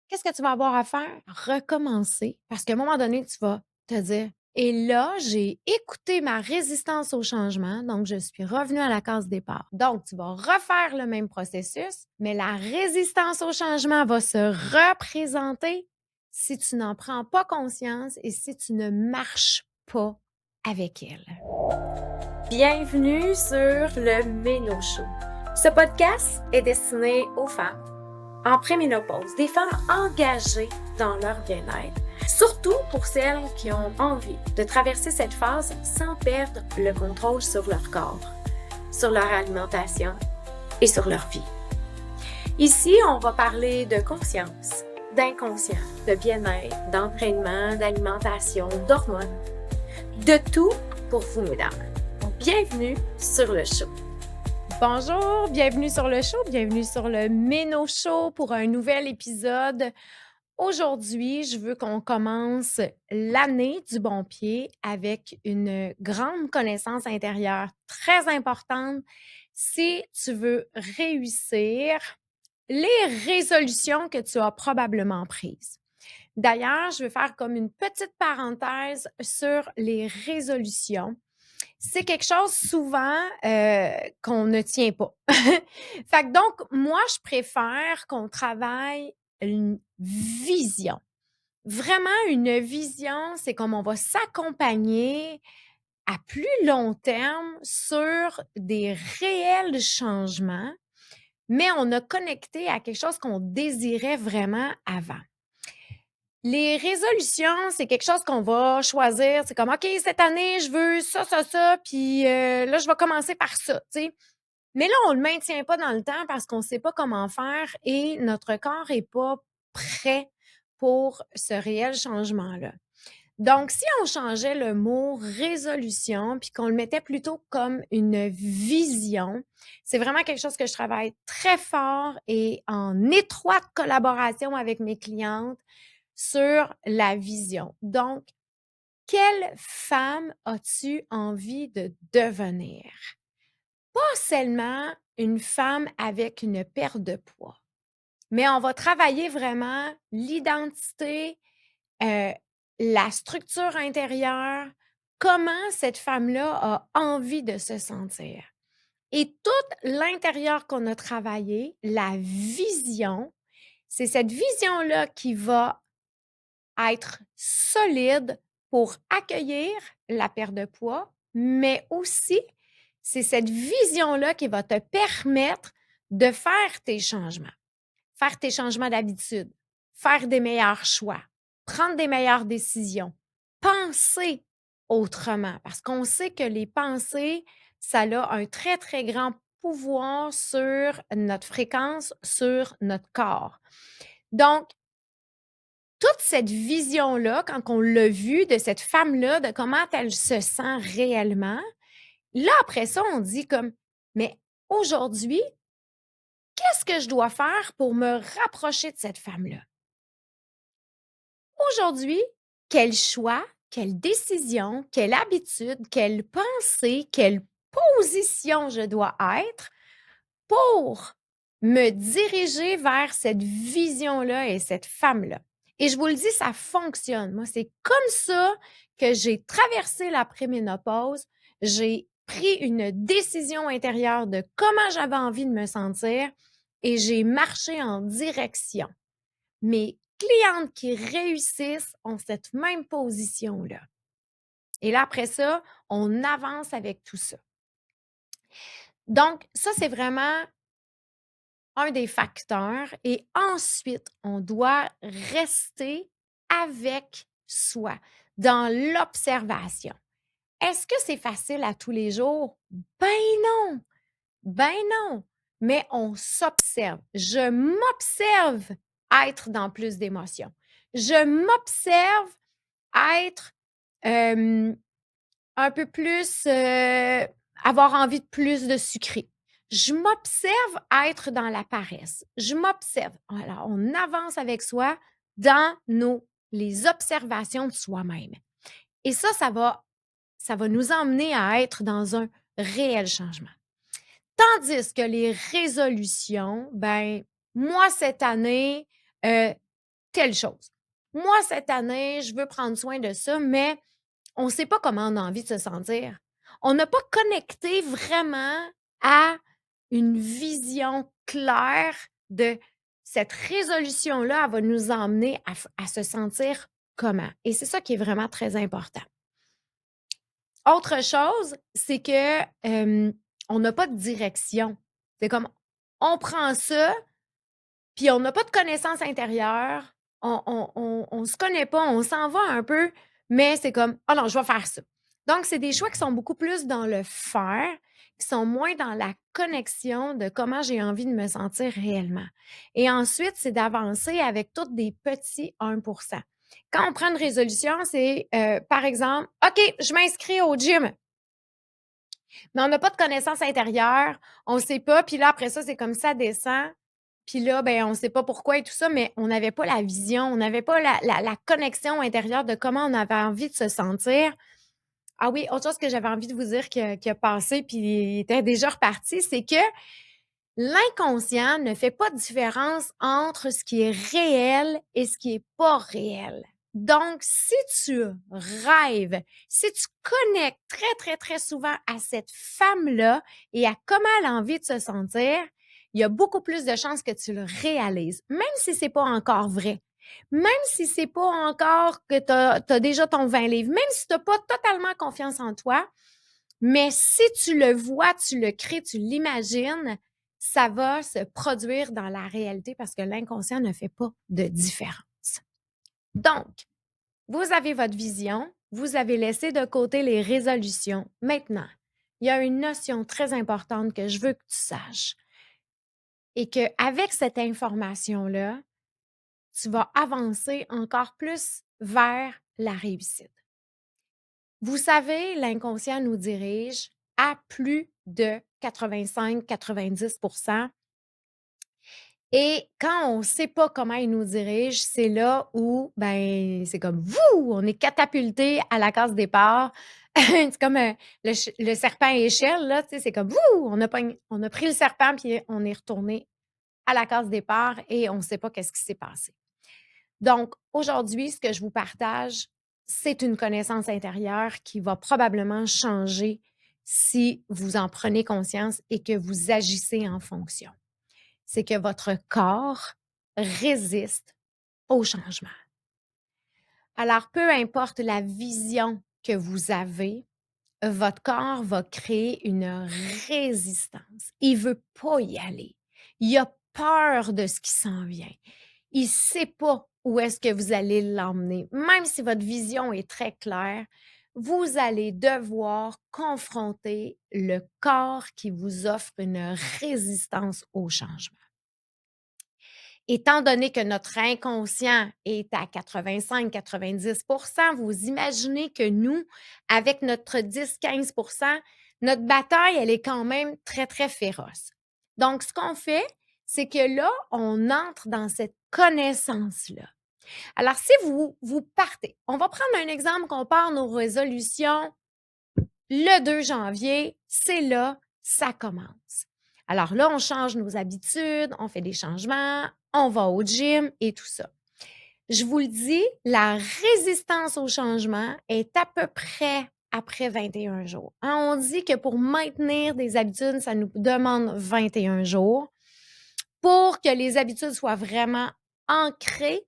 qu'est-ce que tu vas avoir à faire? Recommencer parce qu'à un moment donné, tu vas te dire: «Et là, j'ai écouté ma résistance au changement, donc je suis revenue à la case départ». Donc tu vas refaire le même processus, mais la résistance au changement va se représenter si tu n'en prends pas conscience et si tu ne marches pas avec elle. Bienvenue sur le Méno Show. Ce podcast est destiné aux femmes en préménopause, des femmes engagées dans leur bien-être, surtout pour celles qui ont envie de traverser cette phase sans perdre le contrôle sur leur corps, sur leur alimentation et sur leur vie. Ici, on va parler de conscience, d'inconscient, de bien-être, d'entraînement, d'alimentation, d'hormones, de tout pour vous, mesdames. Bienvenue sur le show. Bonjour, bienvenue sur le show, bienvenue sur le Méno Show pour un nouvel épisode. Aujourd'hui, je veux qu'on commence l'année du bon pied avec une grande connaissance intérieure très importante si tu veux réussir les résolutions que tu as probablement prises. D'ailleurs, je vais faire comme une petite parenthèse sur les résolutions. C'est quelque chose souvent, qu'on ne tient pas. Fait que donc moi, je préfère qu'on travaille une vision. Vraiment une vision, c'est comme on va s'accompagner à plus long terme sur des réels changements, mais on a connecté à quelque chose qu'on désirait vraiment avant. Les résolutions, c'est quelque chose qu'on va choisir. C'est comme, OK, cette année, je veux ça, puis là, je vais commencer par ça, tu sais. Mais là, on le maintient pas dans le temps parce qu'on sait pas comment faire et notre corps est pas prêt pour ce réel changement-là. Donc, si on changeait le mot résolution puis qu'on le mettait plutôt comme une vision, c'est vraiment quelque chose que je travaille très fort et en étroite collaboration avec mes clientes sur la vision. Donc, quelle femme as-tu envie de devenir? Pas seulement une femme avec une perte de poids, mais on va travailler vraiment l'identité, euh, la structure intérieure, comment cette femme-là a envie de se sentir. Et tout l'intérieur qu'on a travaillé, la vision, c'est cette vision-là qui va être solide pour accueillir la perte de poids, mais aussi, c'est cette vision-là qui va te permettre de faire tes changements d'habitude, faire des meilleurs choix, prendre des meilleures décisions, penser autrement, parce qu'on sait que les pensées, ça a un très, très grand pouvoir sur notre fréquence, sur notre corps. Donc, toute cette vision-là, quand on l'a vue de cette femme-là, de comment elle se sent réellement, là, après ça, on dit comme, mais aujourd'hui, qu'est-ce que je dois faire pour me rapprocher de cette femme-là? Aujourd'hui, quel choix, quelle décision, quelle habitude, quelle pensée, quelle position je dois être pour me diriger vers cette vision-là et cette femme-là. Et je vous le dis, ça fonctionne. Moi, c'est comme ça que j'ai traversé la préménopause. J'ai pris une décision intérieure de comment j'avais envie de me sentir et j'ai marché en direction. Mes clientes qui réussissent ont cette même position-là. Et là, après ça, on avance avec tout ça. Donc, ça, c'est vraiment un des facteurs et ensuite, on doit rester avec soi, dans l'observation. Est-ce que c'est facile à tous les jours? Ben non, ben non, mais on s'observe. Je m'observe être dans plus d'émotions. Je m'observe être, un peu plus, avoir envie de plus de sucré. Je m'observe être dans la paresse. Je m'observe. Alors, on avance avec soi dans les observations de soi-même. Et ça va nous emmener à être dans un réel changement. Tandis que les résolutions, ben, moi, cette année, telle chose. Moi, cette année, je veux prendre soin de ça, mais on ne sait pas comment on a envie de se sentir. On n'a pas connecté vraiment à une vision claire de cette résolution-là, elle va nous emmener à se sentir comment. Et c'est ça qui est vraiment très important. Autre chose, c'est que on n'a pas de direction. C'est comme on prend ça, puis on n'a pas de connaissance intérieure, on se connaît pas, on s'en va un peu, mais c'est comme: «Ah non, je vais faire ça». Donc c'est des choix qui sont beaucoup plus dans le faire, qui sont moins dans la connexion de comment j'ai envie de me sentir réellement. Et ensuite, c'est d'avancer avec tous des petits 1 Quand on prend une résolution, c'est, par exemple: «OK, je m'inscris au gym». Mais on n'a pas de connaissance intérieure, on ne sait pas, puis là, après ça, c'est comme ça descend, puis là, ben, on ne sait pas pourquoi et tout ça, mais on n'avait pas la vision, on n'avait pas la connexion intérieure de comment on avait envie de se sentir. Ah oui, autre chose que j'avais envie de vous dire qui a passé puis il était déjà reparti, c'est que l'inconscient ne fait pas de différence entre ce qui est réel et ce qui est pas réel. Donc, si tu rêves, si tu connectes très, très, très souvent à cette femme-là et à comment elle a envie de se sentir, il y a beaucoup plus de chances que tu le réalises, même si c'est pas encore vrai. Même si c'est pas encore que tu as déjà ton 20 livres, même si tu n'as pas totalement confiance en toi, mais si tu le vois, tu le crées, tu l'imagines, ça va se produire dans la réalité parce que l'inconscient ne fait pas de différence. Donc, vous avez votre vision, vous avez laissé de côté les résolutions. Maintenant, il y a une notion très importante que je veux que tu saches et qu'avec cette information-là, tu vas avancer encore plus vers la réussite. Vous savez, l'inconscient nous dirige à plus de 85-90. Et quand on ne sait pas comment il nous dirige, c'est là où, ben, c'est comme vous, on est catapulté à la case départ. C'est comme le serpent à échelle, là, tu sais, c'est comme vous, on a pris le serpent puis on est retourné à la case départ et on ne sait pas qu'est-ce qui s'est passé. Donc, aujourd'hui, ce que je vous partage, c'est une connaissance intérieure qui va probablement changer si vous en prenez conscience et que vous agissez en fonction. C'est que votre corps résiste au changement. Alors, peu importe la vision que vous avez, votre corps va créer une résistance. Il veut pas y aller. Il a peur de ce qui s'en vient. Il sait pas où est-ce que vous allez l'emmener. Même si votre vision est très claire, vous allez devoir confronter le corps qui vous offre une résistance au changement. Étant donné que notre inconscient est à 85-90 vous imaginez que nous, avec notre 10-15 notre bataille, elle est quand même très, très féroce. Donc, ce qu'on fait, c'est que là, on entre dans cette connaissance-là. Alors, si vous partez, on va prendre un exemple qu'on part nos résolutions le 2 janvier, c'est là, ça commence. Alors là, on change nos habitudes, on fait des changements, on va au gym et tout ça. Je vous le dis, la résistance au changement est à peu près après 21 jours. On dit que pour maintenir des habitudes, ça nous demande 21 jours. Pour que les habitudes soient vraiment ancrées,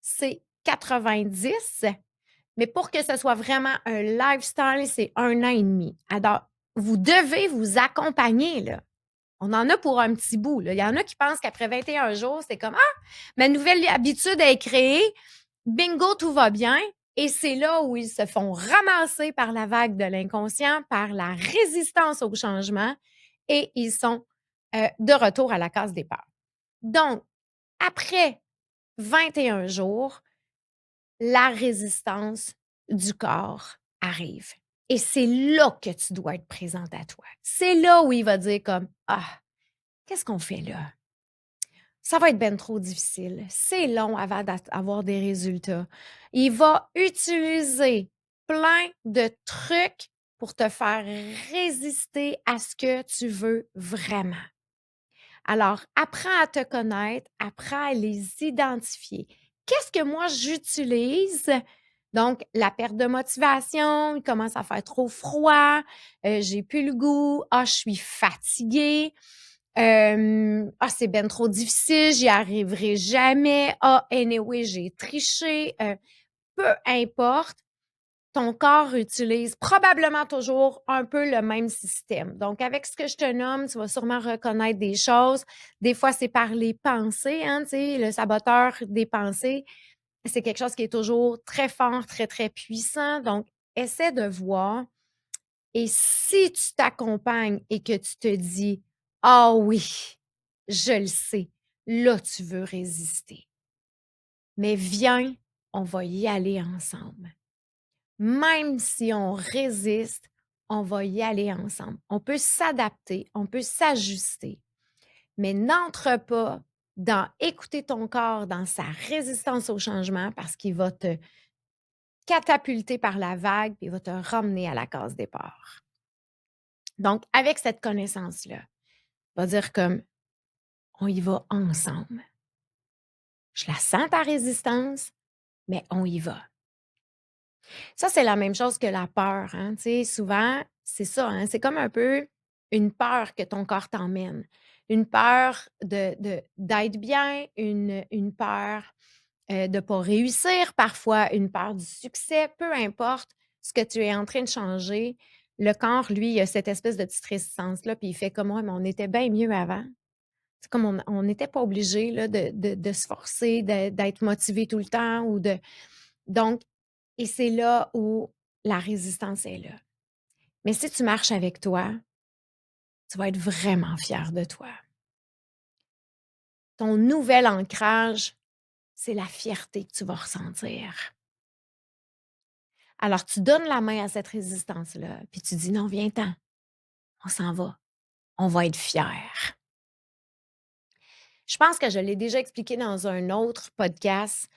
c'est 90. Mais pour que ce soit vraiment un lifestyle, c'est 1 an et demi. Alors, vous devez vous accompagner, là. On en a pour un petit bout, là. Il y en a qui pensent qu'après 21 jours, c'est comme: «Ah, ma nouvelle habitude est créée, bingo, tout va bien» et c'est là où ils se font ramasser par la vague de l'inconscient, par la résistance au changement et ils sont, de retour à la case départ. Donc, après 21 jours, la résistance du corps arrive. Et c'est là que tu dois être présente à toi. C'est là où il va dire comme: «Ah, qu'est-ce qu'on fait là? Ça va être ben trop difficile. C'est long avant d'avoir des résultats». Il va utiliser plein de trucs pour te faire résister à ce que tu veux vraiment. Alors, apprends à te connaître, apprends à les identifier. qu'est-ce que moi j'utilise? Donc, la perte de motivation, il commence à faire trop froid, j'ai plus le goût, je suis fatiguée, c'est ben trop difficile, j'y arriverai jamais, anyway, j'ai triché, peu importe, ton corps utilise probablement toujours un peu le même système. Donc, avec ce que je te nomme, tu vas sûrement reconnaître des choses. Des fois, c'est par les pensées, hein, tu sais, le saboteur des pensées, c'est quelque chose qui est toujours très fort, très, très puissant. Donc, essaie de voir. Et si tu t'accompagnes et que tu te dis, ah oui, je le sais, là, tu veux résister. Mais viens, on va y aller ensemble. Même si on résiste, on va y aller ensemble. On peut s'adapter, on peut s'ajuster, mais n'entre pas dans écouter ton corps dans sa résistance au changement parce qu'il va te catapulter par la vague et il va te ramener à la case départ. Donc, avec cette connaissance-là, on va dire comme on y va ensemble. Je la sens ta résistance, mais on y va. Ça, c'est la même chose que la peur, hein, tu sais, souvent, c'est ça, hein, c'est comme un peu une peur que ton corps t'emmène. Une peur d'être bien, une peur, de ne pas réussir, parfois une peur du succès, peu importe ce que tu es en train de changer, le corps, lui, il a cette espèce de petite résistance-là, puis il fait comme: «Ouais, mais on était bien mieux avant». C'est comme on n'était pas obligé là de se forcer, d'être motivé tout le temps ou de donc et c'est là où la résistance est là. Mais si tu marches avec toi, tu vas être vraiment fier de toi. Ton nouvel ancrage, c'est la fierté que tu vas ressentir. Alors, tu donnes la main à cette résistance-là, puis tu dis: «Non, viens-t'en, on s'en va, on va être fiers». Je pense que je l'ai déjà expliqué dans un autre podcast,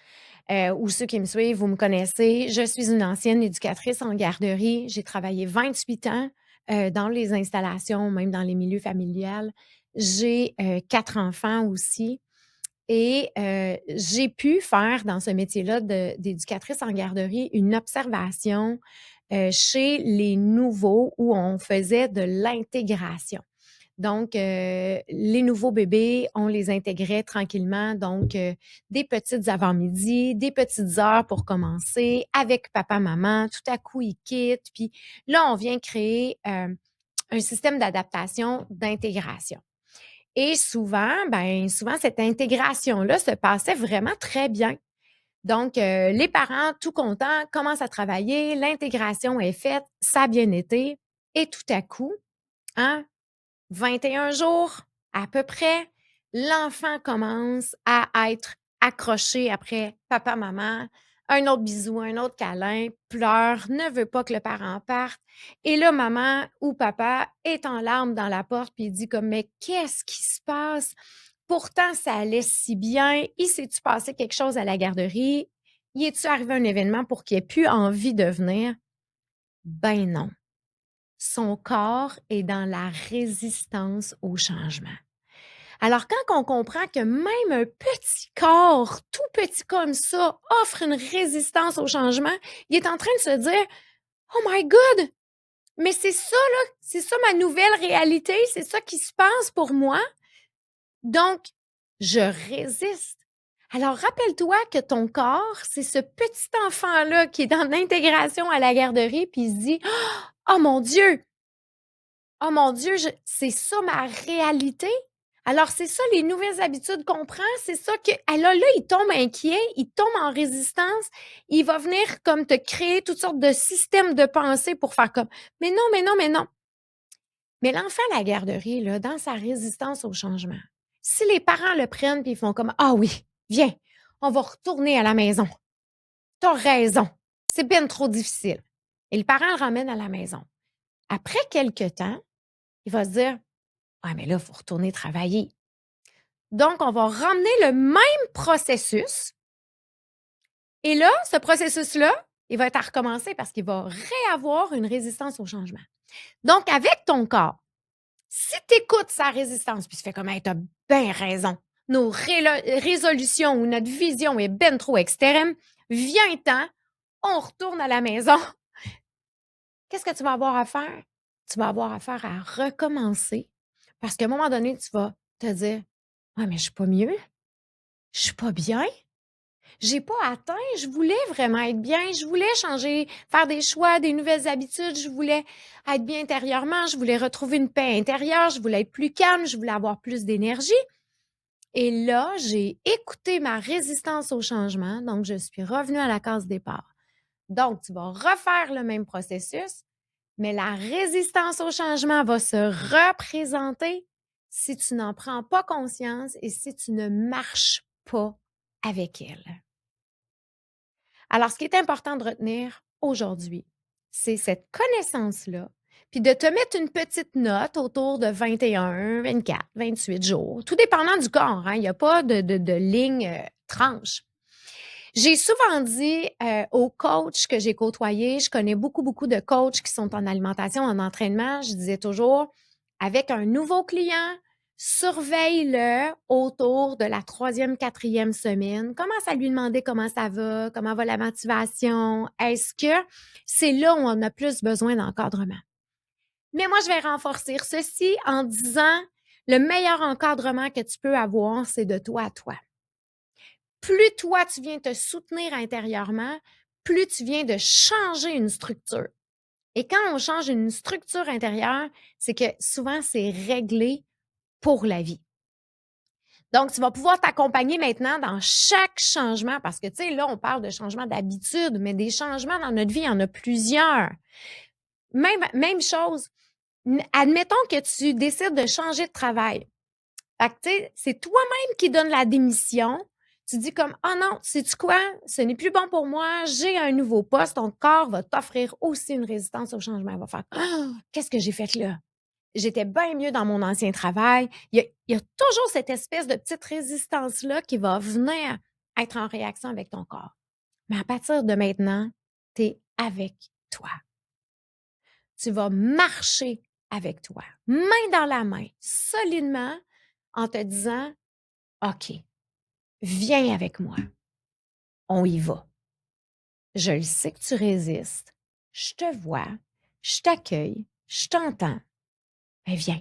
ou ceux qui me suivent, vous me connaissez. Je suis une ancienne éducatrice en garderie. J'ai travaillé 28 ans, dans les installations, même dans les milieux familiales. J'ai, 4 enfants aussi et j'ai pu faire dans ce métier-là d'éducatrice en garderie une observation, chez les nouveaux où on faisait de l'intégration. Donc, les nouveaux bébés, on les intégrait tranquillement. Donc, des petites avant-midi, des petites heures pour commencer avec papa, maman. Tout à coup, ils quittent. Puis là, on vient créer un système d'adaptation, d'intégration. Et souvent, cette intégration-là se passait vraiment très bien. Donc, les parents, tout contents, commencent à travailler, l'intégration est faite, ça a bien été. Et tout à coup, hein, 21 jours à peu près, l'enfant commence à être accroché après papa, maman, un autre bisou, un autre câlin, pleure, ne veut pas que le parent parte. Et là, maman ou papa est en larmes dans la porte puis il dit comme: «Mais qu'est-ce qui se passe? Pourtant, ça allait si bien. Il s'est-tu passé quelque chose à la garderie? Y est-tu arrivé un événement pour qu'il ait plus envie de venir?» Ben non. Son corps est dans la résistance au changement. Alors, quand on comprend que même un petit corps, tout petit comme ça, offre une résistance au changement, il est en train de se dire: «Oh my God! Mais c'est ça, là, c'est ça ma nouvelle réalité, c'est ça qui se passe pour moi. Donc, je résiste». Alors, rappelle-toi que ton corps, c'est ce petit enfant-là qui est dans l'intégration à la garderie, puis il se dit: «Oh mon Dieu! Oh mon Dieu, c'est ça ma réalité? Alors c'est ça les nouvelles habitudes qu'on prend, c'est ça que alors là, il tombe inquiet, il tombe en résistance, il va venir comme te créer toutes sortes de systèmes de pensée pour faire comme: «Mais non, mais non, mais non». Mais l'enfant à la garderie là, dans sa résistance au changement, si les parents le prennent puis ils font comme: «Ah oui, viens, on va retourner à la maison. Tu as raison, c'est ben trop difficile». Et le parent le ramène à la maison. Après quelque temps, il va se dire: «Ouais, mais là, il faut retourner travailler». Donc, on va ramener le même processus et là, ce processus-là, il va être à recommencer parce qu'il va réavoir une résistance au changement. Donc, avec ton corps, si tu écoutes sa résistance puis tu fais comme: «Hey, tu as bien raison, nos résolutions ou notre vision est ben trop extrême, vient temps, on retourne à la maison. Qu'est-ce que tu vas avoir à faire? Tu vas avoir affaire à recommencer parce qu'à un moment donné, tu vas te dire: «Ouais, mais je suis pas mieux, je suis pas bien, j'ai pas atteint, je voulais vraiment être bien, je voulais changer, faire des choix, des nouvelles habitudes, je voulais être bien intérieurement, je voulais retrouver une paix intérieure, je voulais être plus calme, je voulais avoir plus d'énergie». Et là, j'ai écouté ma résistance au changement, donc je suis revenue à la case départ. Donc, tu vas refaire le même processus, mais la résistance au changement va se représenter si tu n'en prends pas conscience et si tu ne marches pas avec elle. Alors, ce qui est important de retenir aujourd'hui, c'est cette connaissance-là, puis de te mettre une petite note autour de 21, 24, 28 jours, tout dépendant du corps, hein, il y a pas de ligne, tranche. J'ai souvent dit, aux coachs que j'ai côtoyés, je connais beaucoup, beaucoup de coachs qui sont en alimentation, en entraînement, je disais toujours: «Avec un nouveau client, surveille-le autour de la troisième, quatrième semaine. Commence à lui demander comment ça va, comment va la motivation. Est-ce que c'est là où on a plus besoin d'encadrement?» Mais moi, je vais renforcer ceci en disant: «Le meilleur encadrement que tu peux avoir, c'est de toi à toi». Plus toi, tu viens te soutenir intérieurement, plus tu viens de changer une structure. Et quand on change une structure intérieure, c'est que souvent, c'est réglé pour la vie. Donc, tu vas pouvoir t'accompagner maintenant dans chaque changement parce que, tu sais, là, on parle de changement d'habitude, mais des changements dans notre vie, il y en a plusieurs. Même chose. Admettons que tu décides de changer de travail. Fait que, tu sais, c'est toi-même qui donne la démission. Tu dis comme: «Oh non, sais-tu quoi? Ce n'est plus bon pour moi, j'ai un nouveau poste». Ton corps va t'offrir aussi une résistance au changement. Il va faire: «Ah! Qu'est-ce que j'ai fait là? J'étais bien mieux dans mon ancien travail». Il y a toujours cette espèce de petite résistance-là qui va venir être en réaction avec ton corps. Mais à partir de maintenant, tu es avec toi. Tu vas marcher avec toi, main dans la main, solidement, en te disant: «OK, viens avec moi, on y va. Je le sais que tu résistes, je te vois, je t'accueille, je t'entends, mais viens,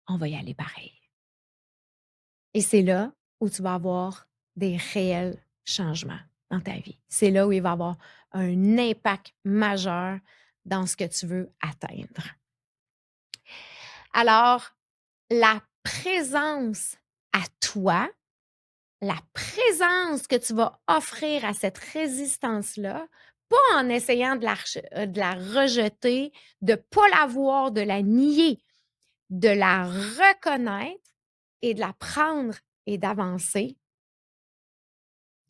on va y aller pareil». Et c'est là où tu vas avoir des réels changements dans ta vie. C'est là où il va y avoir un impact majeur dans ce que tu veux atteindre. Alors, la présence à toi, la présence que tu vas offrir à cette résistance-là, pas en essayant de la rejeter, de ne pas la voir, de la nier, de la reconnaître et de la prendre et d'avancer,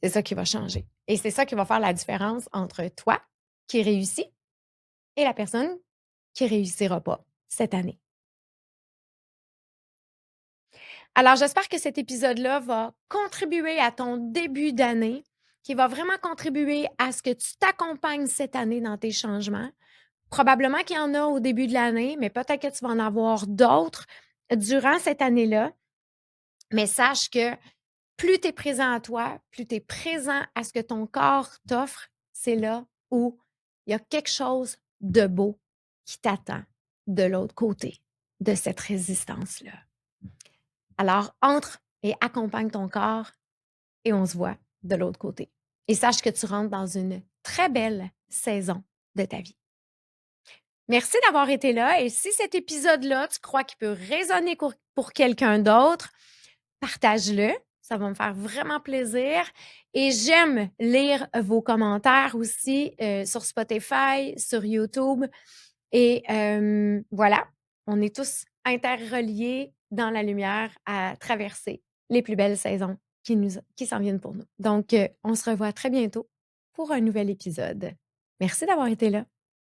c'est ça qui va changer. Et c'est ça qui va faire la différence entre toi qui réussis et la personne qui réussira pas cette année. Alors, j'espère que cet épisode-là va contribuer à ton début d'année, qui va vraiment contribuer à ce que tu t'accompagnes cette année dans tes changements. Probablement qu'il y en a au début de l'année, mais peut-être que tu vas en avoir d'autres durant cette année-là. Mais sache que plus tu es présent à toi, plus tu es présent à ce que ton corps t'offre, c'est là où il y a quelque chose de beau qui t'attend de l'autre côté de cette résistance-là. Alors, entre et accompagne ton corps et on se voit de l'autre côté. Et sache que tu rentres dans une très belle saison de ta vie. Merci d'avoir été là et si cet épisode-là, tu crois qu'il peut résonner pour quelqu'un d'autre, partage-le. Ça va me faire vraiment plaisir. Et j'aime lire vos commentaires aussi sur Spotify, sur YouTube. Et voilà, on est tous interreliés dans la lumière à traverser les plus belles saisons qui s'en viennent pour nous. Donc, on se revoit très bientôt pour un nouvel épisode. Merci d'avoir été là.